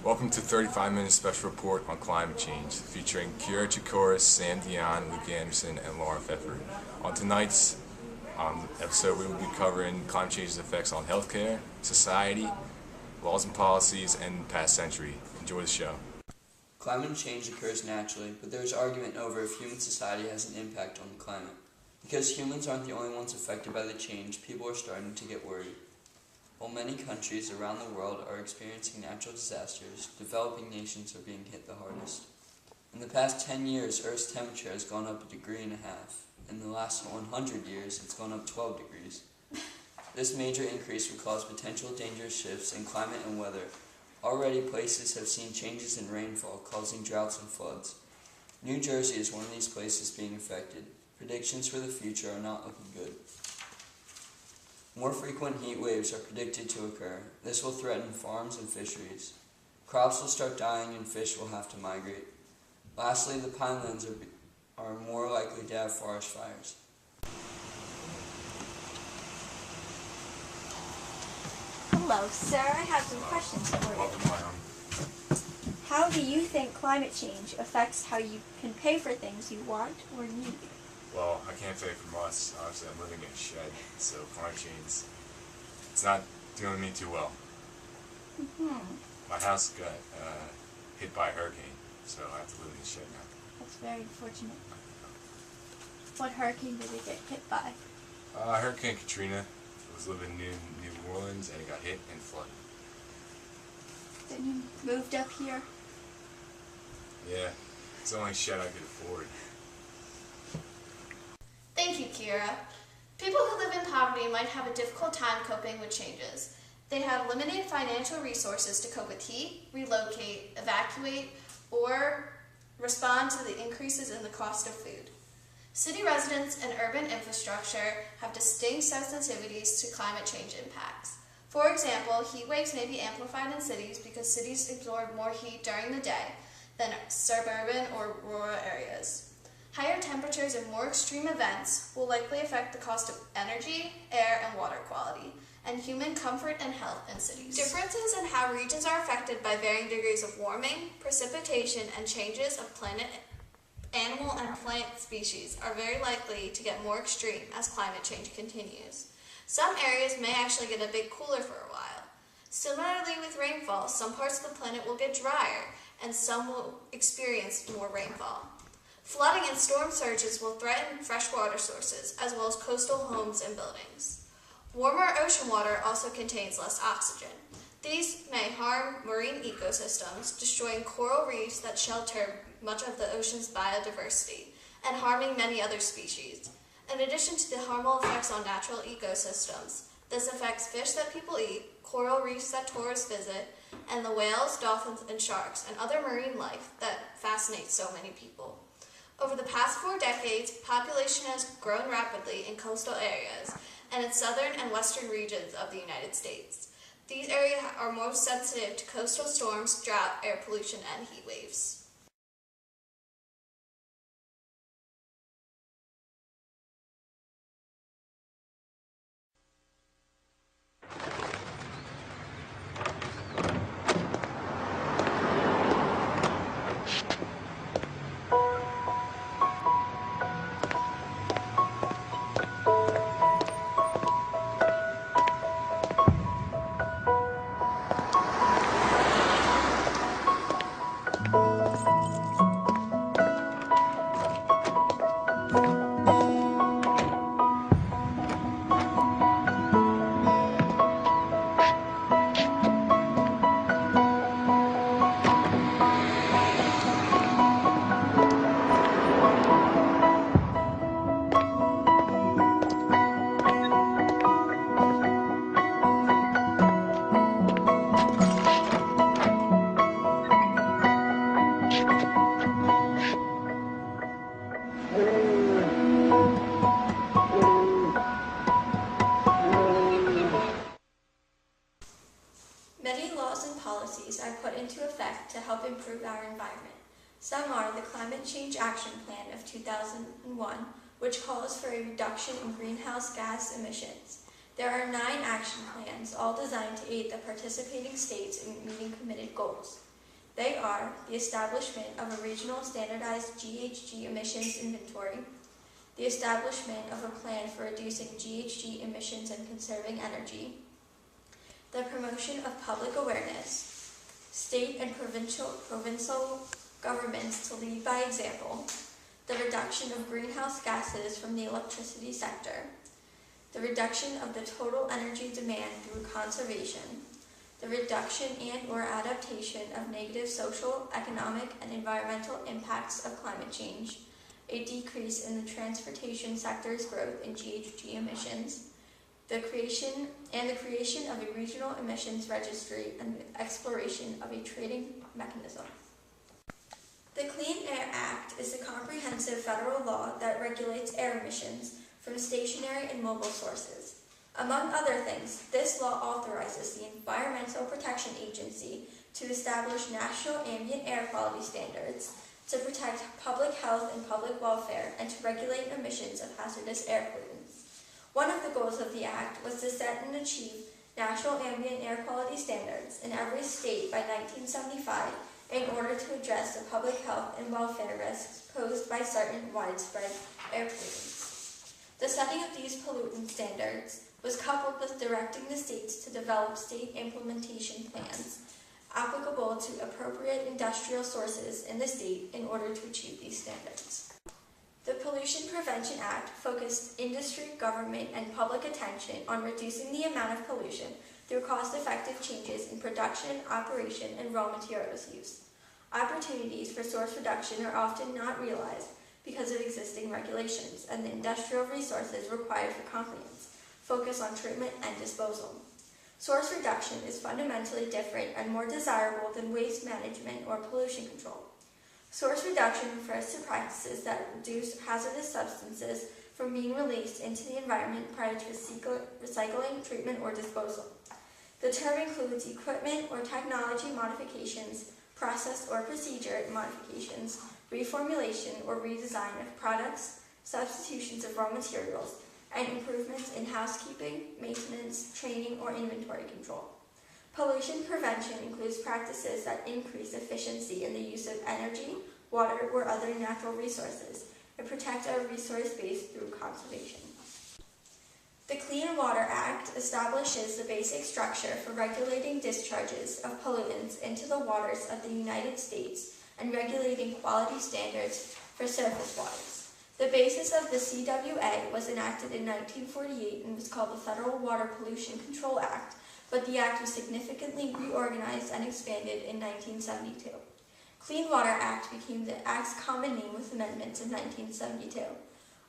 Welcome to 35 Minute Special Report on Climate Change, featuring Kira Chikoris, Sam Dion, Luke Anderson, and Laura Pfeffer. On tonight's episode, we will be covering climate change's effects on healthcare, society, laws and policies, and the past century. Enjoy the show. Climate change occurs naturally, but there is argument over if human society has an impact on the climate. Because humans aren't the only ones affected by the change, people are starting to get worried. While many countries around the world are experiencing natural disasters, developing nations are being hit the hardest. In the past 10 years, Earth's temperature has gone up 1.5 degrees. In the last 100 years, it's gone up 12 degrees. This major increase will cause potential dangerous shifts in climate and weather. Already, places have seen changes in rainfall, causing droughts and floods. New Jersey is one of these places being affected. Predictions for the future are not looking good. More frequent heat waves are predicted to occur. This will threaten farms and fisheries. Crops will start dying and fish will have to migrate. Lastly, the pinelands are more likely to have forest fires. Hello, sir. I have some questions for you. Welcome, How do you think climate change affects how you can pay for things you want or need? Well, I can't say for us. Obviously, I'm living in a shed, so climate change, it's not doing me too well. My house got hit by a hurricane, so I have to live in the shed now. That's very unfortunate. What hurricane did it get hit by? Hurricane Katrina. I was living in New Orleans, and it got hit and flooded. Then you moved up here? Yeah, it's the only shed I could afford. Thank you, Kira. People who live in poverty might have a difficult time coping with changes. They have limited financial resources to cope with heat, relocate, evacuate, or respond to the increases in the cost of food. City residents and urban infrastructure have distinct sensitivities to climate change impacts. For example, heat waves may be amplified in cities because cities absorb more heat during the day than suburban or rural areas. Higher temperatures and more extreme events will likely affect the cost of energy, air, and water quality, and human comfort and health in cities. Differences in how regions are affected by varying degrees of warming, precipitation, and changes of planet, animal, and plant species are very likely to get more extreme as climate change continues. Some areas may actually get a bit cooler for a while. Similarly with rainfall, some parts of the planet will get drier, and some will experience more rainfall. Flooding and storm surges will threaten freshwater sources, as well as coastal homes and buildings. Warmer ocean water also contains less oxygen. These may harm marine ecosystems, destroying coral reefs that shelter much of the ocean's biodiversity, and harming many other species. In addition to the harmful effects on natural ecosystems, this affects fish that people eat, coral reefs that tourists visit, and the whales, dolphins, and sharks, and other marine life that fascinates so many people. Over the past 4 decades, population has grown rapidly in coastal areas and in southern and western regions of the United States. These areas are most sensitive to coastal storms, drought, air pollution, and heat waves. Many laws and policies are put into effect to help improve our environment. Some are the Climate Change Action Plan of 2001, which calls for a reduction in greenhouse gas emissions. There are 9 action plans, all designed to aid the participating states in meeting committed goals. They are the establishment of a regional standardized GHG emissions inventory, the establishment of a plan for reducing GHG emissions and conserving energy, the promotion of public awareness, state and provincial governments to lead by example, the reduction of greenhouse gases from the electricity sector, the reduction of the total energy demand through conservation, the reduction and/or adaptation of negative social, economic, and environmental impacts of climate change, a decrease in the transportation sector's growth in GHG emissions, the creation of a regional emissions registry, and the exploration of a trading mechanism. The Clean Air Act is a comprehensive federal law that regulates air emissions from stationary and mobile sources. Among other things, this law authorizes the Environmental Protection Agency to establish national ambient air quality standards, to protect public health and public welfare, and to regulate emissions of hazardous air pollutants. One of the goals of the Act was to set and achieve national ambient air quality standards in every state by 1975 in order to address the public health and welfare risks posed by certain widespread air pollutants. The setting of these pollutant standards was coupled with directing the states to develop state implementation plans applicable to appropriate industrial sources in the state in order to achieve these standards. The Pollution Prevention Act focused industry, government, and public attention on reducing the amount of pollution through cost-effective changes in production, operation, and raw materials use. Opportunities for source reduction are often not realized because of existing regulations and the industrial resources required for compliance focus on treatment and disposal. Source reduction is fundamentally different and more desirable than waste management or pollution control. Source reduction refers to practices that reduce hazardous substances from being released into the environment prior to recycling, treatment, or disposal. The term includes equipment or technology modifications, process or procedure modifications, reformulation or redesign of products, substitutions of raw materials, and improvements in housekeeping, maintenance, training, or inventory control. Pollution prevention includes practices that increase efficiency in the use of energy, water, or other natural resources, and protect our resource base through conservation. The Clean Water Act establishes the basic structure for regulating discharges of pollutants into the waters of the United States and regulating quality standards for surface waters. The basis of the CWA was enacted in 1948 and was called the Federal Water Pollution Control Act, but the Act was significantly reorganized and expanded in 1972. Clean Water Act became the Act's common name with amendments in 1972.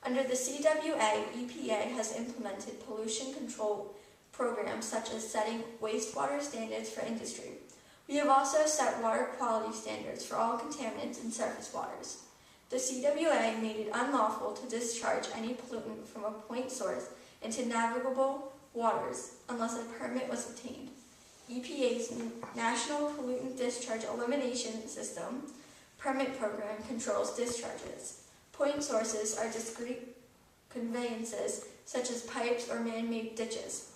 Under the CWA, EPA has implemented pollution control programs such as setting wastewater standards for industry. We have also set water quality standards for all contaminants in surface waters. The CWA made it unlawful to discharge any pollutant from a point source into navigable waters unless a permit was obtained. EPA's National Pollutant Discharge Elimination System permit program controls discharges. Point sources are discrete conveyances such as pipes or man-made ditches.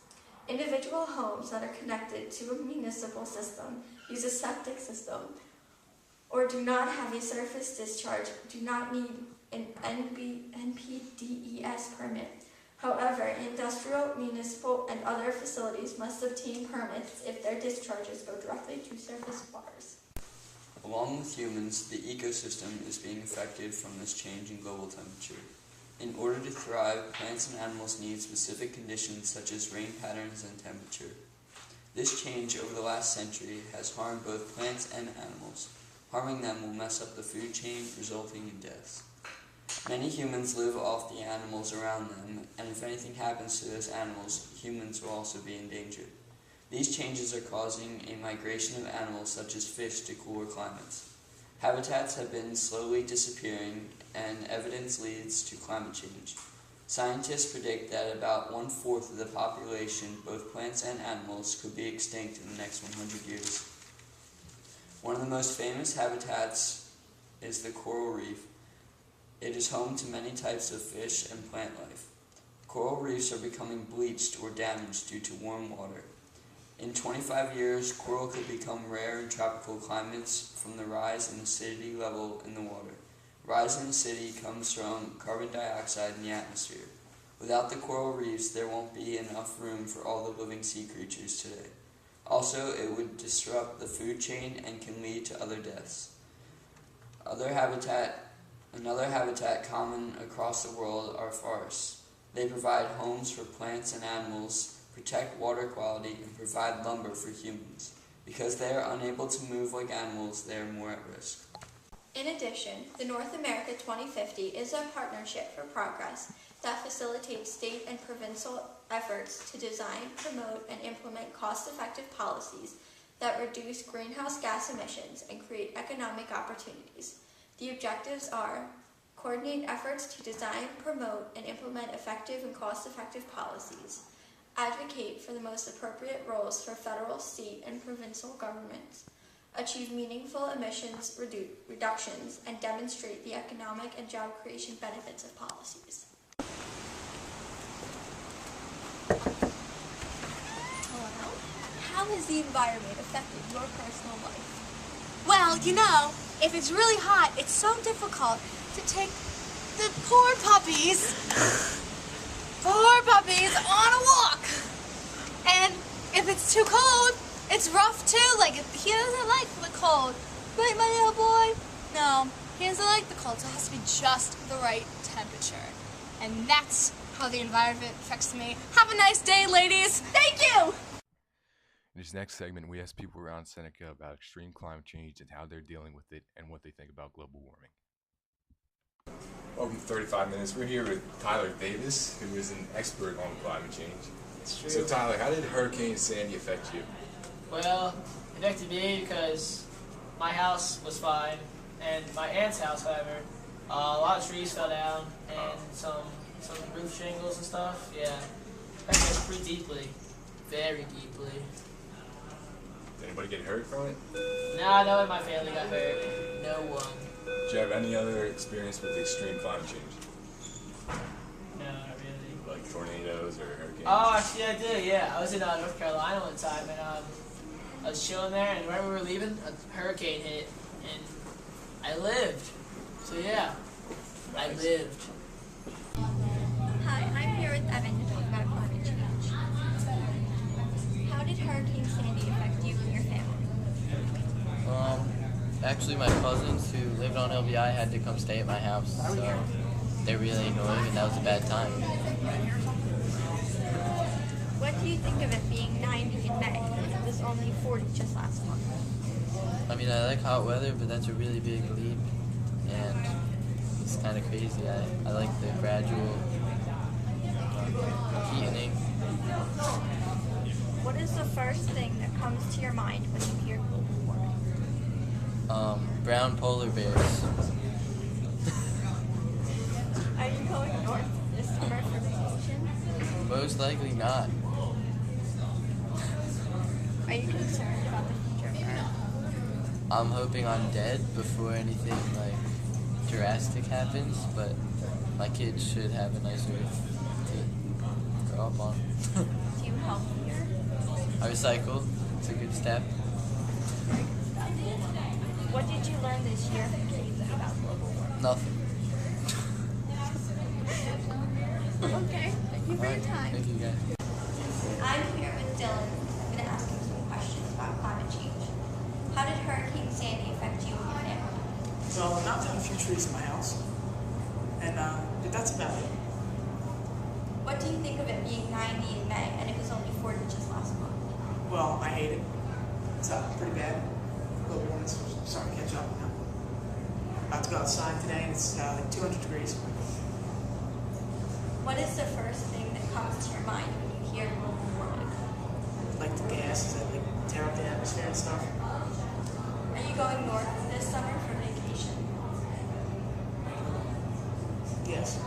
Individual homes that are connected to a municipal system, use a septic system, or do not have a surface discharge do not need an NPDES permit. However, industrial, municipal, and other facilities must obtain permits if their discharges go directly to surface waters. Along with humans, the ecosystem is being affected from this change in global temperature. In order to thrive, plants and animals need specific conditions such as rain patterns and temperature. This change over the last century has harmed both plants and animals. Harming them will mess up the food chain, resulting in deaths. Many humans live off the animals around them, and if anything happens to those animals, humans will also be in danger. These changes are causing a migration of animals such as fish to cooler climates. Habitats have been slowly disappearing, and evidence leads to climate change. Scientists predict that about 1/4 of the population, both plants and animals, could be extinct in the next 100 years. One of the most famous habitats is the coral reef. It is home to many types of fish and plant life. Coral reefs are becoming bleached or damaged due to warm water. In 25 years, coral could become rare in tropical climates from the rise in acidity level in the water. Rise in acidity comes from carbon dioxide in the atmosphere. Without the coral reefs, there won't be enough room for all the living sea creatures today. Also, it would disrupt the food chain and can lead to other deaths. Another habitat common across the world are forests. They provide homes for plants and animals, protect water quality, and provide lumber for humans. Because they are unable to move like animals, they are more at risk. In addition, the North America 2050 is a partnership for progress that facilitates state and provincial efforts to design, promote, and implement cost-effective policies that reduce greenhouse gas emissions and create economic opportunities. The objectives are coordinate efforts to design, promote, and implement effective and cost-effective policies, advocate for the most appropriate roles for federal, state, and provincial governments, achieve meaningful emissions reductions, and demonstrate the economic and job creation benefits of policies. Hello? How has the environment affected your personal life? Well, if it's really hot, it's so difficult to take the poor puppies on a walk. And if it's too cold, it's rough too. Like, he doesn't like the cold. Right, my little boy? No, he doesn't like the cold, so it has to be just the right temperature. And that's how the environment affects me. Have a nice day, ladies. Thank you! In this next segment, we ask people around Seneca about extreme climate change and how they're dealing with it and what they think about global warming. Welcome to 35 Minutes. We're here with Tyler Davis, who is an expert on climate change. It's true. So Tyler, how did Hurricane Sandy affect you? Well, it affected me because my house was fine, and my aunt's house, however, a lot of trees fell down, and some roof shingles and stuff. Yeah, affected us pretty deeply, very deeply. Did anybody get hurt from it? No one in my family got hurt. No one. Did you have any other experience with extreme climate change? No, not really. Like tornadoes or hurricanes? Oh, actually, I did. Yeah, I was in North Carolina one time, and I was chilling there, and right when we were leaving, a hurricane hit, and I lived. So yeah, I lived. Hi, I'm here with Evan to talk about climate change. How did Hurricane Sandy affect you and your family? Actually, my cousins who lived on LBI had to come stay at my house, so they're really annoying, and that was a bad time. What do you think of it being 90 in May and it was only 40 just last month? I mean, I like hot weather, but that's a really big leap, and it's kind of crazy. I like the gradual heating. What is the first thing that comes to your mind when you hear global warming? Brown polar bears. Are you going north this summer for vacation? Most likely not. Are you concerned about the future of Earth? I'm hoping I'm dead before anything like drastic happens, but my kids should have a nice earth to grow up on. Do you help here? I recycle. It's a good step. What did you learn this year from Katie about global warming? Nothing. Okay, thank you for your Alright, time. thank you guys. I'm here with Dylan. I'm going to ask him some questions about climate change. How did Hurricane Sandy affect you and your family? Well, I knocked down a few trees in my house, and that's about it. What do you think of it being 90 in May and it was only 40 just last month? Well, I hate it. It's pretty bad. Global warming's starting to catch up now. About to go outside today, and it's like 200 degrees. What is the first thing that comes to your mind when you hear global warming? Like the gases that like tear up the atmosphere and stuff. Are you going north this summer for vacation? Yes.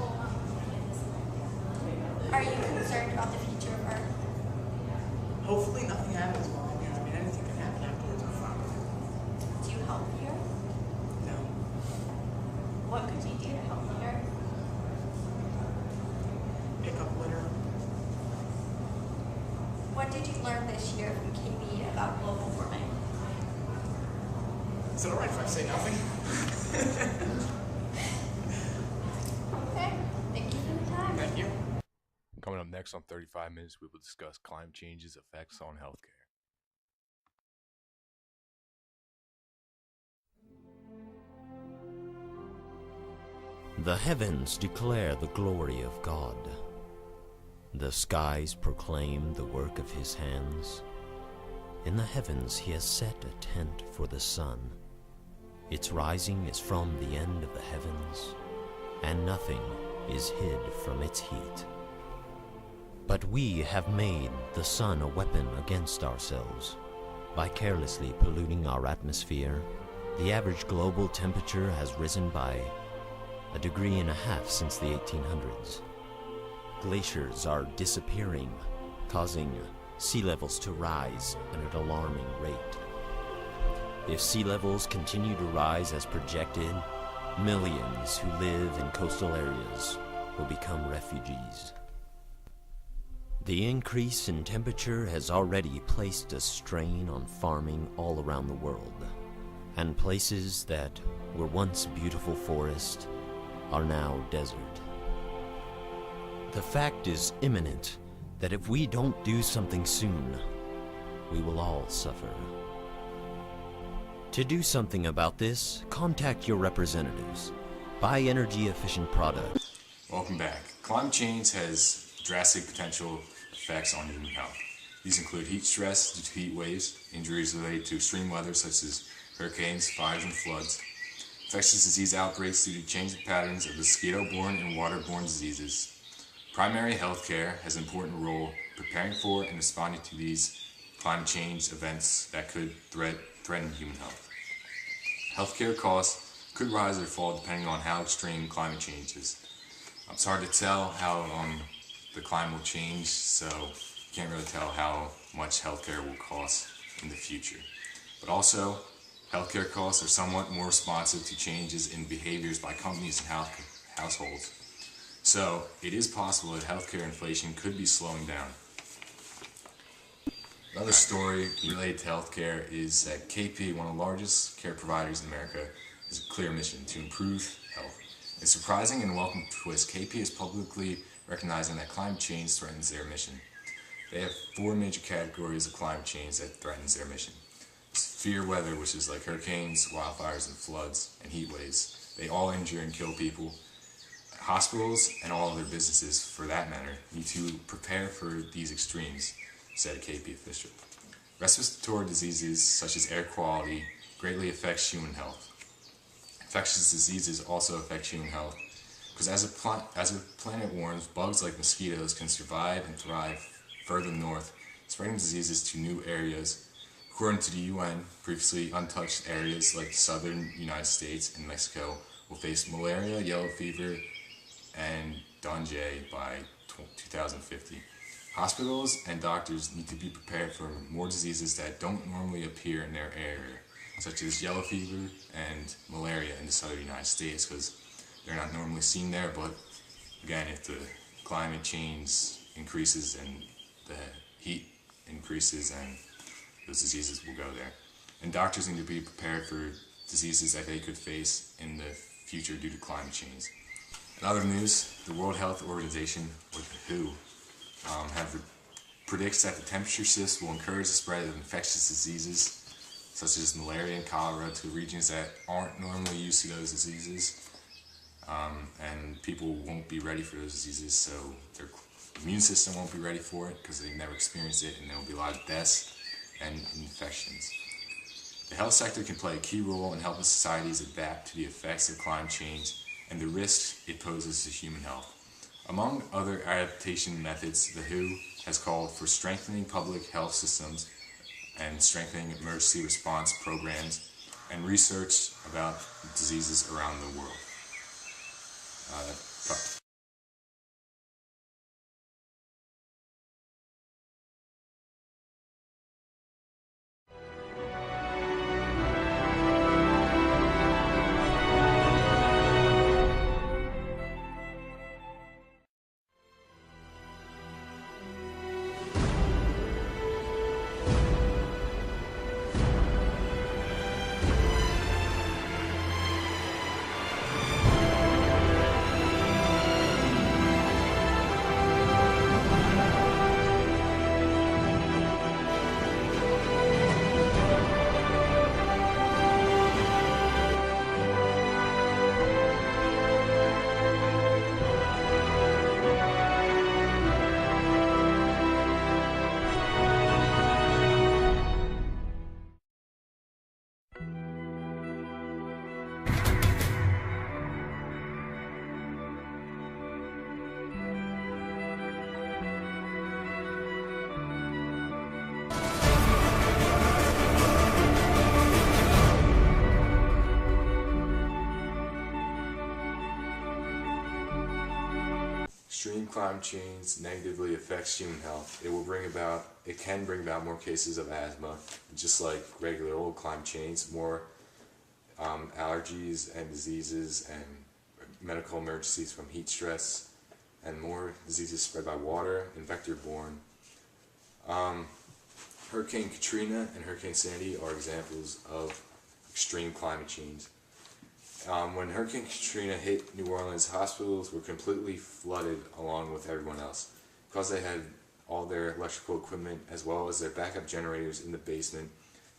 Are you concerned about the future of Earth? Hopefully nothing happens while I'm here. I mean, anything can happen afterwards. I'm fine with Do you help here? it. No. What could you do to help the Earth? Pick up litter. What what did you learn this year from KB about global warming? Is it alright if I say nothing? Okay, thank you for the time. Thank you. Coming up next on 35 Minutes, we will discuss climate change's effects on healthcare. The heavens declare the glory of God. The skies proclaim the work of his hands. In the heavens he has set a tent for the sun. Its rising is from the end of the heavens, and nothing is hid from its heat. But we have made the sun a weapon against ourselves. By carelessly polluting our atmosphere, the average global temperature has risen by 1.5 degrees since the 1800s. Glaciers are disappearing, causing sea levels to rise at an alarming rate. If sea levels continue to rise as projected, millions who live in coastal areas will become refugees. The increase in temperature has already placed a strain on farming all around the world, and places that were once beautiful forests are now desert. The fact is imminent that if we don't do something soon, we will all suffer. To do something about this, contact your representatives. Buy energy-efficient products. Welcome back. Climate change has drastic potential effects on human health. These include heat stress due to heat waves, injuries related to extreme weather such as hurricanes, fires, and floods, infectious disease outbreaks due to changing patterns of mosquito-borne and waterborne diseases. Primary health care has an important role preparing for and responding to these climate change events that could threaten human health. Healthcare costs could rise or fall depending on how extreme climate change is. It's hard to tell how the climate will change, so you can't really tell how much healthcare will cost in the future. But also, healthcare costs are somewhat more responsive to changes in behaviors by companies and households. So, it is possible that healthcare inflation could be slowing down. Another story related to healthcare is that KP, one of the largest care providers in America, has a clear mission to improve health. A surprising and welcome twist, KP is publicly recognizing that climate change threatens their mission. They have 4 major categories of climate change that threatens their mission. Severe weather, which is like hurricanes, wildfires, and floods, and heat waves. They all injure and kill people. Hospitals and all other businesses, for that matter, need to prepare for these extremes, said a KP official. Respiratory diseases such as air quality greatly affects human health. Infectious diseases also affect human health because as the planet warms, bugs like mosquitoes can survive and thrive further north, spreading diseases to new areas. According to the UN, previously untouched areas like the southern United States and Mexico will face malaria, yellow fever, and dengue by 2050. Hospitals and doctors need to be prepared for more diseases that don't normally appear in their area, such as yellow fever and malaria in the southern United States, because they're not normally seen there, but again, if the climate change increases and the heat increases, and those diseases will go there. And doctors need to be prepared for diseases that they could face in the future due to climate change. In other news, the World Health Organization, or the WHO, predicts that the temperature shifts will encourage the spread of infectious diseases such as malaria and cholera to regions that aren't normally used to those diseases, and people won't be ready for those diseases, so their immune system won't be ready for it because they've never experienced it, and there will be a lot of deaths and infections. The health sector can play a key role in helping societies adapt to the effects of climate change and the risks it poses to human health. Among other adaptation methods, the WHO has called for strengthening public health systems and strengthening emergency response programs and research about diseases around the world. climate change negatively affects human health, it can bring about more cases of asthma, just like regular old climate change, more allergies and diseases and medical emergencies from heat stress, and more diseases spread by water and vector-borne. Hurricane Katrina and Hurricane Sandy are examples of extreme climate change. When Hurricane Katrina hit New Orleans, hospitals were completely flooded along with everyone else. Because they had all their electrical equipment as well as their backup generators in the basement,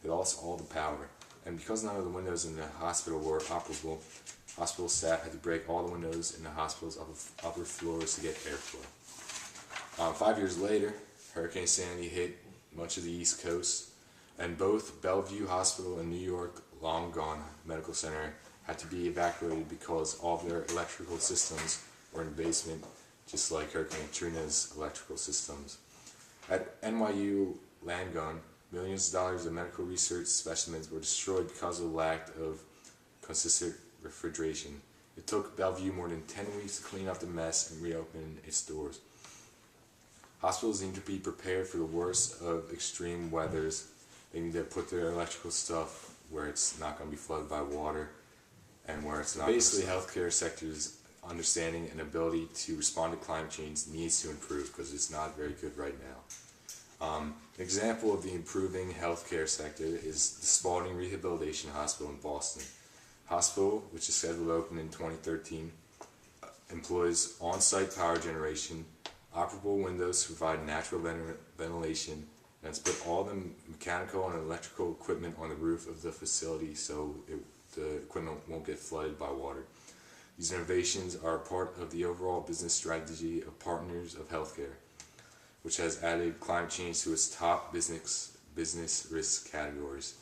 they lost all the power. And because none of the windows in the hospital were operable, hospital staff had to break all the windows in the hospital's upper floors to get airflow. 5 years later, Hurricane Sandy hit much of the East Coast, and both Bellevue Hospital and New York Long Gone Medical Center had to be evacuated because all of their electrical systems were in the basement, just like Hurricane Katrina's electrical systems. At NYU Langone, millions of dollars of medical research specimens were destroyed because of the lack of consistent refrigeration. It took Bellevue more than 10 weeks to clean up the mess and reopen its doors. Hospitals need to be prepared for the worst of extreme weathers. They need to put their electrical stuff where it's not going to be flooded by water and where it's not. Basically, healthcare sector's understanding and ability to respond to climate change needs to improve because it's not very good right now. An example of the improving healthcare sector is the Spalding Rehabilitation Hospital in Boston. Hospital, which is scheduled to open in 2013, employs on-site power generation, operable windows to provide natural ventilation, and has put all the mechanical and electrical equipment on the roof of the facility so the equipment won't get flooded by water. These innovations are part of the overall business strategy of Partners of Healthcare, which has added climate change to its top business risk categories.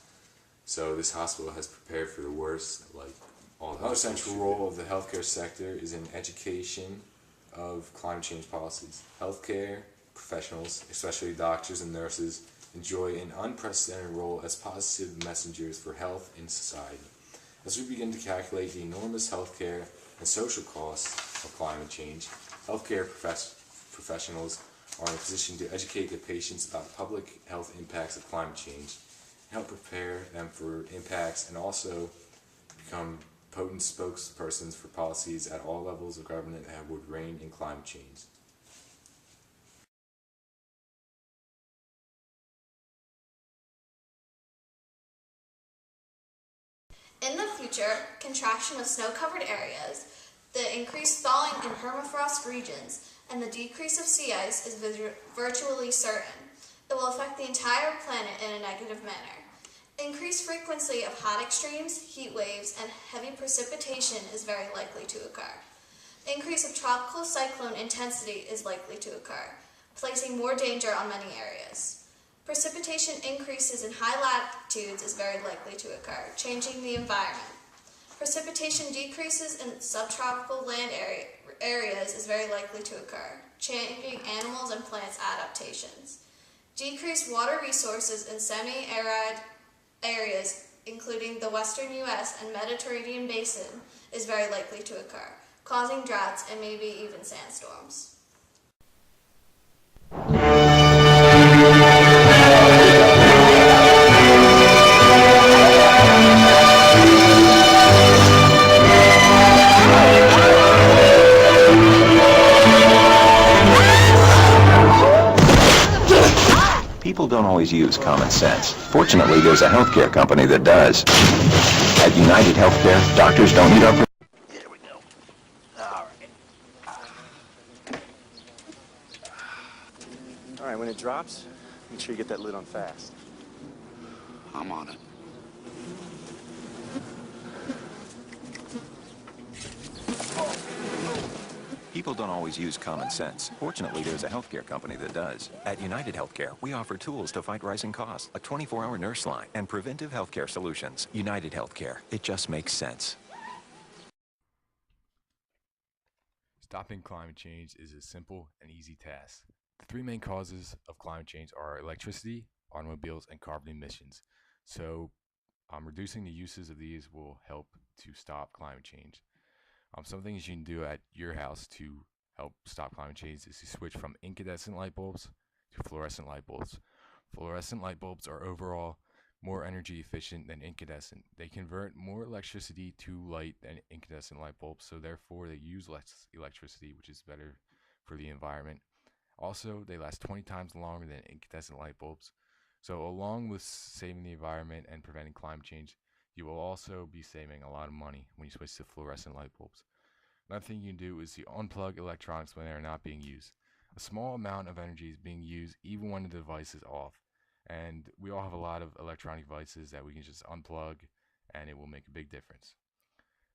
So this hospital has prepared for the worst, like all. Another central role of the healthcare sector is in education of climate change policies. Healthcare professionals, especially doctors and nurses, enjoy an unprecedented role as positive messengers for health in society. As we begin to calculate the enormous healthcare and social costs of climate change, healthcare professionals are in a position to educate their patients about the public health impacts of climate change, help prepare them for impacts, and also become potent spokespersons for policies at all levels of government that would rein in climate change. In the future, contraction of snow-covered areas, the increased thawing in permafrost regions, and the decrease of sea ice is virtually certain. It will affect the entire planet in a negative manner. Increased frequency of hot extremes, heat waves, and heavy precipitation is very likely to occur. Increase of tropical cyclone intensity is likely to occur, placing more danger on many areas. Precipitation increases in high latitudes is very likely to occur, changing the environment. Precipitation decreases in subtropical land areas is very likely to occur, changing animals and plants' adaptations. Decreased water resources in semi-arid areas, including the western U.S. and Mediterranean basin, is very likely to occur, causing droughts and maybe even sandstorms. People don't always use common sense. Fortunately, there's a healthcare company that does. At United Healthcare, doctors don't need our... There we go. All right. All right, when it drops, make sure you get that lid on fast. I'm on it. People don't always use common sense. Fortunately, there's a healthcare company that does. At United Healthcare, we offer tools to fight rising costs, a 24-hour nurse line, and preventive healthcare solutions. United Healthcare. It just makes sense. Stopping climate change is a simple and easy task. The three main causes of climate change are electricity, automobiles, and carbon emissions. So reducing the uses of these will help to stop climate change. Some things you can do at your house to help stop climate change is to switch from incandescent light bulbs to fluorescent light bulbs. Fluorescent light bulbs are overall more energy efficient than incandescent. They convert more electricity to light than incandescent light bulbs, so therefore they use less electricity, which is better for the environment. Also, they last 20 times longer than incandescent light bulbs. So along with saving the environment and preventing climate change, you will also be saving a lot of money when you switch to fluorescent light bulbs. Another thing you can do is to unplug electronics when they are not being used. A small amount of energy is being used even when the device is off. And we all have a lot of electronic devices that we can just unplug, and it will make a big difference.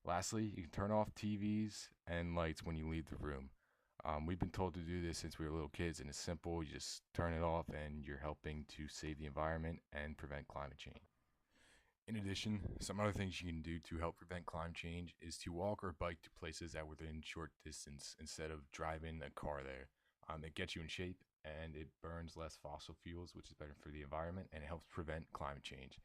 Lastly, you can turn off TVs and lights when you leave the room. We've been told to do this since we were little kids, and it's simple. You just turn it off and you're helping to save the environment and prevent climate change. In addition, some other things you can do to help prevent climate change is to walk or bike to places that are within short distance instead of driving a car there. It gets you in shape and it burns less fossil fuels, which is better for the environment, and it helps prevent climate change.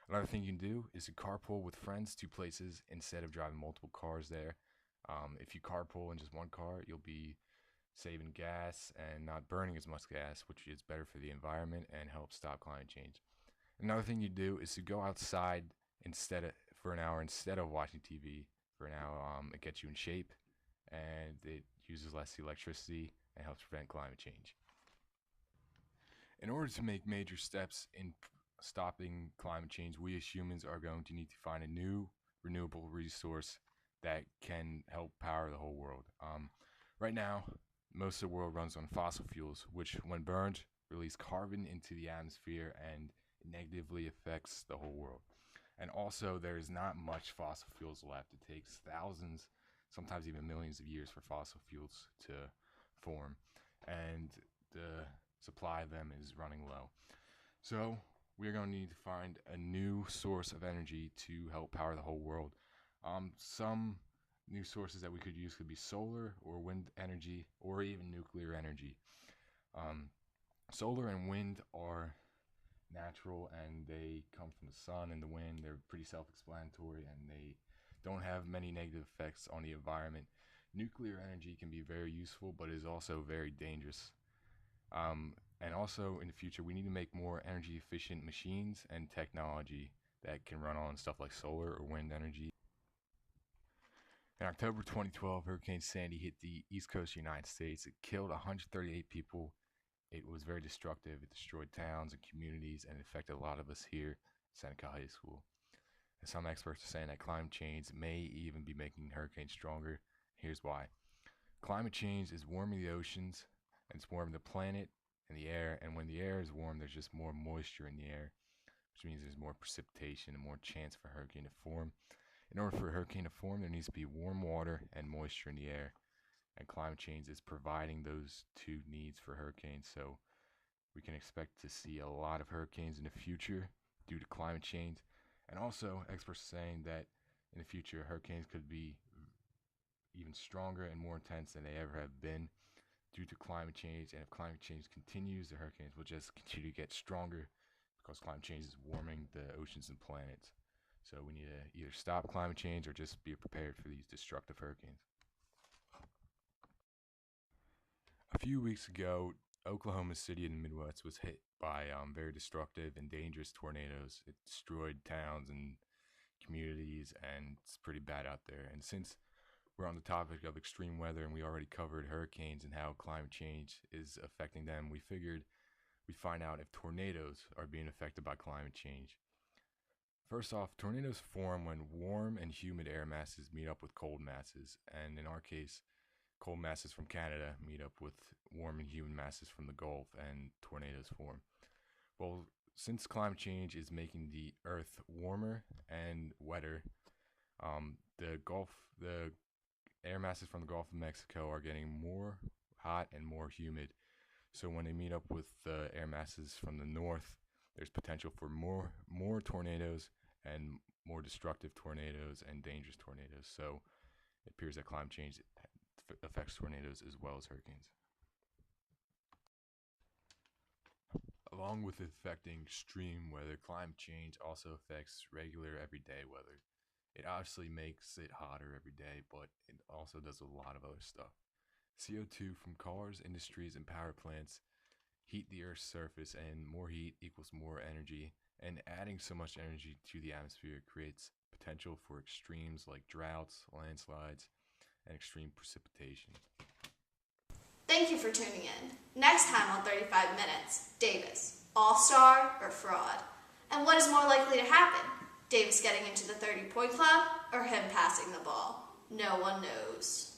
Another thing you can do is to carpool with friends to places instead of driving multiple cars there. If you carpool in just one car, you'll be saving gas and not burning as much gas, which is better for the environment and helps stop climate change. Another thing you do is to go outside for an hour instead of watching TV for an hour. It gets you in shape and it uses less electricity and helps prevent climate change. In order to make major steps in stopping climate change, we as humans are going to need to find a new renewable resource that can help power the whole world. Right now, most of the world runs on fossil fuels, which when burned, release carbon into the atmosphere and it negatively affects the whole world. And also, there's not much fossil fuels left. It takes thousands, sometimes even millions of years for fossil fuels to form, and the supply of them is running low. So we're going to need to find a new source of energy to help power the whole world. Some new sources that we could use could be solar or wind energy or even nuclear energy. Solar and wind are natural and they come from the sun and the wind. They're pretty self-explanatory and they don't have many negative effects on the environment. Nuclear energy can be very useful, but is also very dangerous. And also in the future, we need to make more energy efficient machines and technology that can run on stuff like solar or wind energy. In October 2012, Hurricane Sandy hit the East Coast of the United States. It killed 138 people. It was very destructive. It destroyed towns and communities and it affected a lot of us here at Seneca High School. And some experts are saying that climate change may even be making hurricanes stronger. Here's why. Climate change is warming the oceans and it's warming the planet and the air. And when the air is warm, there's just more moisture in the air, which means there's more precipitation and more chance for a hurricane to form. In order for a hurricane to form, there needs to be warm water and moisture in the air. And climate change is providing those two needs for hurricanes. So we can expect to see a lot of hurricanes in the future due to climate change. And also, experts are saying that in the future, hurricanes could be even stronger and more intense than they ever have been due to climate change. And if climate change continues, the hurricanes will just continue to get stronger because climate change is warming the oceans and planets. So we need to either stop climate change or just be prepared for these destructive hurricanes. A few weeks ago, Oklahoma City in the Midwest was hit by very destructive and dangerous tornadoes. It destroyed towns and communities, and it's pretty bad out there. And since we're on the topic of extreme weather and we already covered hurricanes and how climate change is affecting them, we figured we'd find out if tornadoes are being affected by climate change. First off, tornadoes form when warm and humid air masses meet up with cold masses, and in our case, cold masses from Canada meet up with warm and humid masses from the Gulf, and tornadoes form. Well, since climate change is making the Earth warmer and wetter, the air masses from the Gulf of Mexico are getting more hot and more humid. So when they meet up with the air masses from the north, there's potential for more tornadoes and more destructive tornadoes and dangerous tornadoes. So it appears that climate change affects tornadoes as well as hurricanes. Along with affecting extreme weather, climate change also affects regular everyday weather. It obviously makes it hotter every day, but it also does a lot of other stuff. CO2 from cars, industries, and power plants heat the Earth's surface, and more heat equals more energy. And adding so much energy to the atmosphere creates potential for extremes like droughts, landslides, and extreme precipitation. Thank you for tuning in. Next time on 35 Minutes, Davis, all-star or fraud? And what is more likely to happen? Davis getting into the 30-point club or him passing the ball? No one knows.